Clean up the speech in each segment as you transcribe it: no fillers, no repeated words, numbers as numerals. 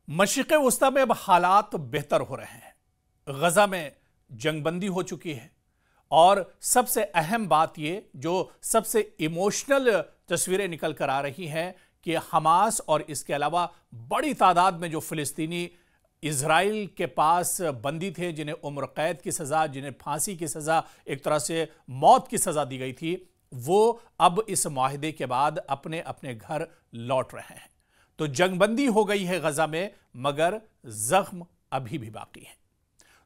मशरिक़ वस्ता में अब हालात बेहतर हो रहे हैं। गज़ा में जंग बंदी हो चुकी है और सबसे अहम बात ये जो सबसे इमोशनल तस्वीरें निकल कर आ रही हैं कि हमास और इसके अलावा बड़ी तादाद में जो फ़िलिस्तीनी इज़राइल के पास बंदी थे, जिन्हें उम्र कैद की सज़ा, जिन्हें फांसी की सज़ा, एक तरह से मौत की सज़ा दी गई थी, वो अब इस मुआहदे के बाद अपने अपने घर लौट रहे हैं। तो जंगबंदी हो गई है गज़ा में, मगर जख्म अभी भी बाकी है।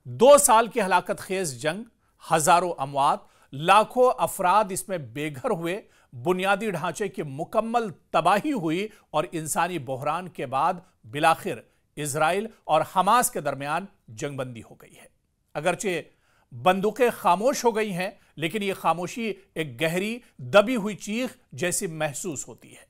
2 साल की हलाकत खेज जंग, हजारों अमवात, लाखों अफराद इसमें बेघर हुए, बुनियादी ढांचे की मुकम्मल तबाही हुई और इंसानी बहरान के बाद बिलाखिर इजराइल और हमास के दरमियान जंगबंदी हो गई है। अगरचे बंदूकें खामोश हो गई हैं, लेकिन यह खामोशी एक गहरी दबी हुई चीख जैसी महसूस होती है।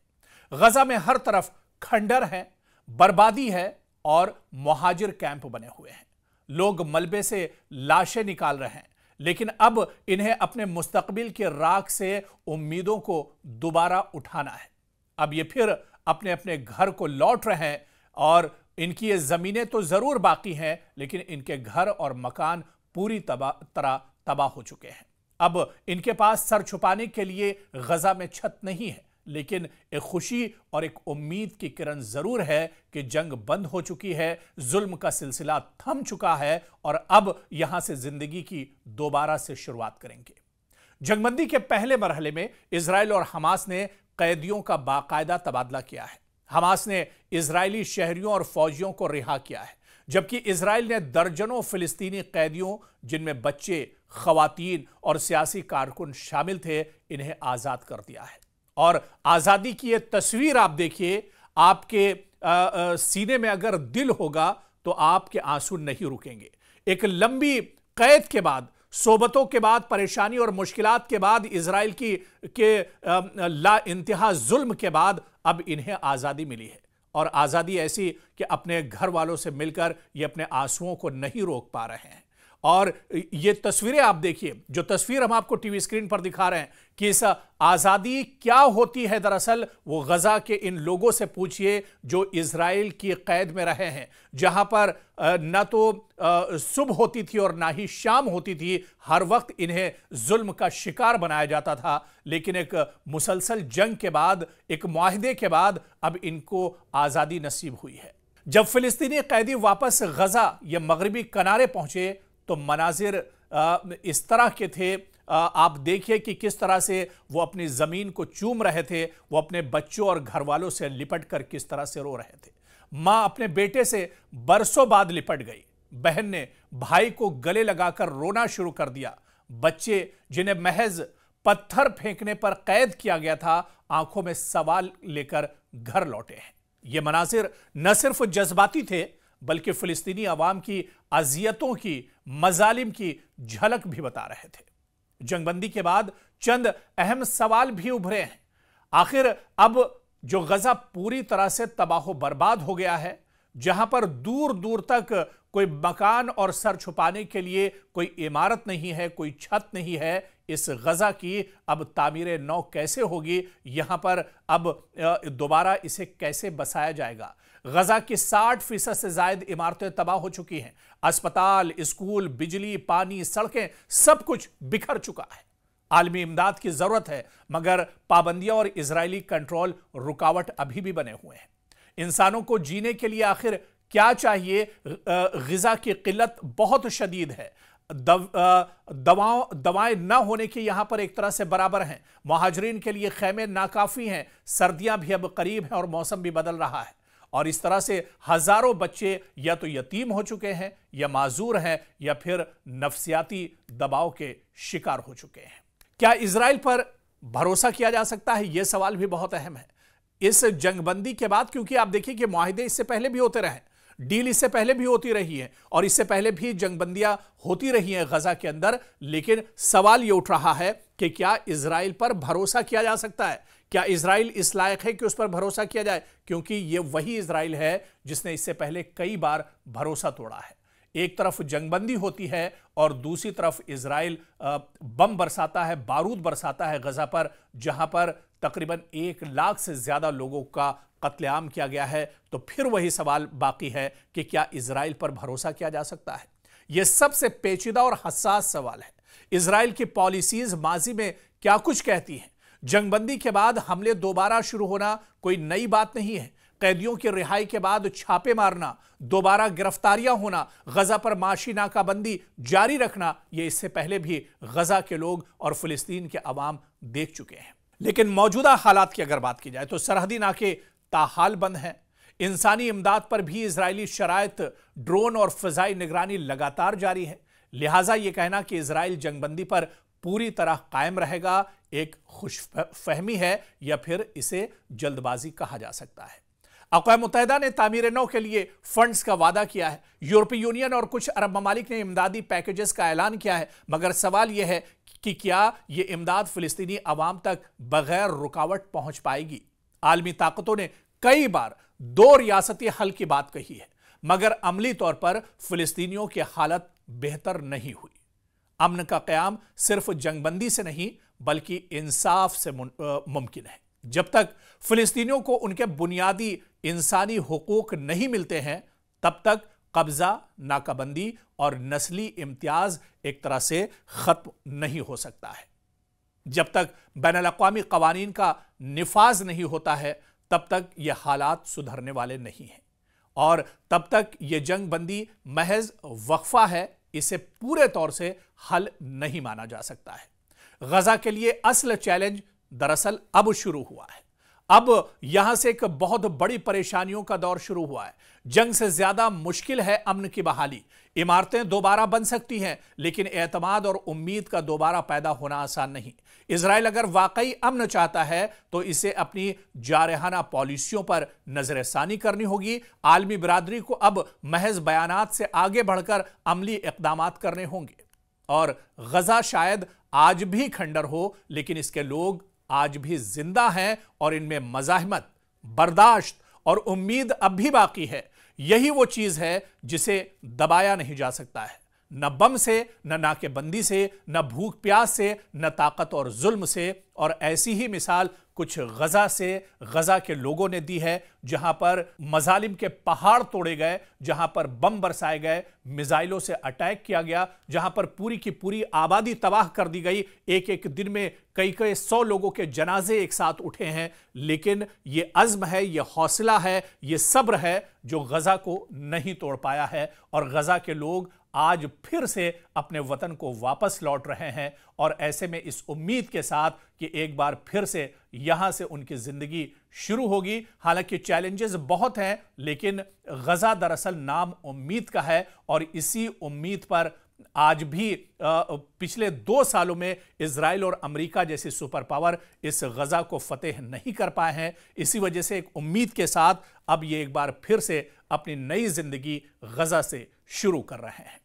गज़ा में हर तरफ खंडर है, बर्बादी है और मुहाजिर कैंप बने हुए हैं। लोग मलबे से लाशें निकाल रहे हैं, लेकिन अब इन्हें अपने मुस्तकबिल के राख से उम्मीदों को दोबारा उठाना है। अब ये फिर अपने अपने घर को लौट रहे हैं और इनकी ये जमीनें तो जरूर बाकी हैं, लेकिन इनके घर और मकान पूरी तरह तबाह हो चुके हैं। अब इनके पास सर छुपाने के लिए गज़ा में छत नहीं है, लेकिन एक खुशी और एक उम्मीद की किरण जरूर है कि जंग बंद हो चुकी है, जुल्म का सिलसिला थम चुका है और अब यहां से जिंदगी की दोबारा से शुरुआत करेंगे। जंगबंदी के पहले मरहले में इजराइल और हमास ने कैदियों का बाकायदा तबादला किया है। हमास ने इजरायली शहरियों और फौजियों को रिहा किया है, जबकि इजराइल ने दर्जनों फिलिस्तीनी कैदियों, जिनमें बच्चे, खवातीन और सियासी कारकुन शामिल थे, इन्हें आजाद कर दिया है। और आजादी की ये तस्वीर आप देखिए, आपके सीने में अगर दिल होगा तो आपके आंसू नहीं रुकेंगे। एक लंबी कैद के बाद, सोबतों के बाद, परेशानी और मुश्किलात के बाद, इजराइल के ला इंतहा जुल्म के बाद अब इन्हें आजादी मिली है। और आजादी ऐसी कि अपने घर वालों से मिलकर ये अपने आंसुओं को नहीं रोक पा रहे हैं। और ये तस्वीरें आप देखिए, जो तस्वीर हम आपको टीवी स्क्रीन पर दिखा रहे हैं कि इस आजादी क्या होती है, दरअसल वो गज़ा के इन लोगों से पूछिए जो इजराइल की कैद में रहे हैं, जहां पर न तो सुबह होती थी और ना ही शाम होती थी। हर वक्त इन्हें जुल्म का शिकार बनाया जाता था, लेकिन एक मुसलसल जंग के बाद, एक मुआहदे के बाद अब इनको आजादी नसीब हुई है। जब फिलिस्तीनी कैदी वापस गज़ा या मगरबी किनारे पहुंचे तो मनाजिर इस तरह के थे। आप देखिए कि किस तरह से वो अपनी जमीन को चूम रहे थे, वो अपने बच्चों और घर वालों से लिपट कर किस तरह से रो रहे थे। मां अपने बेटे से बरसों बाद लिपट गई, बहन ने भाई को गले लगाकर रोना शुरू कर दिया। बच्चे जिन्हें महज पत्थर फेंकने पर कैद किया गया था, आंखों में सवाल लेकर घर लौटे हैं। ये मनाजिर न सिर्फ जज्बाती थे, बल्कि फिलिस्तीनी अवाम की अजियतों की, मजालिम की झलक भी बता रहे थे। जंगबंदी के बाद चंद अहम सवाल भी उभरे हैं। आखिर अब जो गज़ा पूरी तरह से तबाह बर्बाद हो गया है, जहां पर दूर दूर तक कोई मकान और सर छुपाने के लिए कोई इमारत नहीं है, कोई छत नहीं है, इस गज़ा की अब तामीर नौ कैसे होगी? यहां पर अब दोबारा इसे कैसे बसाया जाएगा? गज़ा की 60% से ज्यादा इमारतें तबाह हो चुकी हैं। अस्पताल, स्कूल, बिजली, पानी, सड़कें, सब कुछ बिखर चुका है। आलमी इमदाद की जरूरत है, मगर पाबंदियां और इजरायली कंट्रोल रुकावट अभी भी बने हुए हैं। इंसानों को जीने के लिए आखिर क्या चाहिए? ग़िज़ा की किल्लत बहुत शदीद है। दवाएं न होने की यहां पर एक तरह से बराबर हैं। मुहाजिरीन के लिए खैमे नाकाफी हैं। सर्दियां भी अब करीब हैं और मौसम भी बदल रहा है। और इस तरह से हजारों बच्चे या तो यतीम हो चुके हैं, या माजूर हैं, या फिर नफ्सियाती दबाव के शिकार हो चुके हैं। क्या इजराइल पर भरोसा किया जा सकता है? यह सवाल भी बहुत अहम है इस जंगबंदी के बाद, क्योंकि आप देखिए कि मुआहदे इससे पहले भी होते रहे, डील इससे पहले भी होती रही है और इससे पहले भी जंगबंदियां होती रही हैं गज़ा के अंदर। लेकिन सवाल यह उठ रहा है कि क्या इजराइल पर भरोसा किया जा सकता है? क्या इजराइल इस लायक है कि उस पर भरोसा किया जाए? क्योंकि यह वही इजराइल है जिसने इससे पहले कई बार भरोसा तोड़ा है। एक तरफ जंगबंदी होती है और दूसरी तरफ इजराइल बम बरसाता है, बारूद बरसाता है गज़ा पर, जहां पर तकरीबन 1 लाख से ज़्यादा लोगों का कत्लेआम किया गया है, तो फिर वही सवाल बाकी है कि क्या इजराइल पर भरोसा किया जा सकता है? यह सबसे पेचीदा और हसास सवाल है। इजराइल की पॉलिसीज माजी में क्या कुछ कहती हैं? जंगबंदी के बाद हमले दोबारा शुरू होना कोई नई बात नहीं है। कैदियों की रिहाई के बाद छापे मारना, दोबारा गिरफ्तारियां होना, गजा पर माशी नाकाबंदी जारी रखना, यह इससे पहले भी गजा के लोग और फिलिस्तीन के अवाम देख चुके हैं। लेकिन मौजूदा हालात की अगर बात की जाए तो सरहदी नाके ताहाल बंद हैं। इंसानी इमदाद पर भी इजरायली शराइत, ड्रोन और फिजाई निगरानी लगातार जारी है। लिहाजा यह कहना कि इजराइल जंगबंदी पर पूरी तरह कायम रहेगा एक खुशफहमी है या फिर इसे जल्दबाजी कहा जा सकता है। अक़वाम मुत्तहिदा ने तामीर नौ के लिए फंड्स का वादा किया है। यूरोपीय यूनियन और कुछ अरब ममालिक ने इमदादी पैकेजेस का ऐलान किया है, मगर सवाल यह है कि क्या यह इमदाद फिलिस्तीनी अवाम तक बगैर रुकावट पहुंच पाएगी? आलमी ताकतों ने कई बार 2 रियासती हल की बात कही है, मगर अमली तौर पर फिलिस्तीनियों की हालत बेहतर नहीं हुई। अमन का क़याम सिर्फ जंगबंदी से नहीं बल्कि इंसाफ से मुमकिन है। जब तक फिलिस्तीनियों को उनके बुनियादी इंसानी हुकूक नहीं मिलते हैं, तब तक कब्जा, नाकाबंदी और नस्ली इम्तियाज एक तरह से खत्म नहीं हो सकता है। जब तक बैनुल-अक़वामी क़वानीन का निफाज नहीं होता है, तब तक ये हालात सुधरने वाले नहीं हैं और तब तक ये जंग बंदी महज वक्फा है, इसे पूरे तौर से हल नहीं माना जा सकता है। गजा के लिए असल चैलेंज दरअसल अब शुरू हुआ है। अब यहां से एक बहुत बड़ी परेशानियों का दौर शुरू हुआ है। जंग से ज्यादा मुश्किल है अमन की बहाली। इमारतें दोबारा बन सकती हैं, लेकिन एतमाद और उम्मीद का दोबारा पैदा होना आसान नहीं। इजराइल अगर वाकई अमन चाहता है तो इसे अपनी जारहाना पॉलिसियों पर नजरसानी करनी होगी। आलमी बिरादरी को अब महज बयानात से आगे बढ़कर अमली इक़दामात करने होंगे। और गजा शायद आज भी खंडर हो, लेकिन इसके लोग आज भी जिंदा हैं और इनमें मज़ाहमत, बर्दाश्त और उम्मीद अब भी बाकी है। यही वो चीज है जिसे दबाया नहीं जा सकता है, न बम से, न नाकेबंदी से, न भूख प्यास से, न ताकत और जुल्म से। और ऐसी ही मिसाल कुछ गजा से, गजा के लोगों ने दी है, जहां पर मजालिम के पहाड़ तोड़े गए, जहां पर बम बरसाए गए, मिसाइलों से अटैक किया गया, जहां पर पूरी की पूरी आबादी तबाह कर दी गई। एक एक दिन में कई कई 100 लोगों के जनाजे एक साथ उठे हैं। लेकिन यह अज़्म है, यह हौसला है, यह सब्र है जो गजा को नहीं तोड़ पाया है। और गजा के लोग आज फिर से अपने वतन को वापस लौट रहे हैं और ऐसे में इस उम्मीद के साथ कि एक बार फिर से यहां से उनकी जिंदगी शुरू होगी। हालांकि चैलेंजेस बहुत हैं, लेकिन गजा दरअसल नाम उम्मीद का है और इसी उम्मीद पर आज भी पिछले 2 सालों में इजराइल और अमेरिका जैसी सुपर पावर इस गजा को फतेह नहीं कर पाए हैं। इसी वजह से एक उम्मीद के साथ अब ये एक बार फिर से अपनी नई जिंदगी गजा से शुरू कर रहे हैं।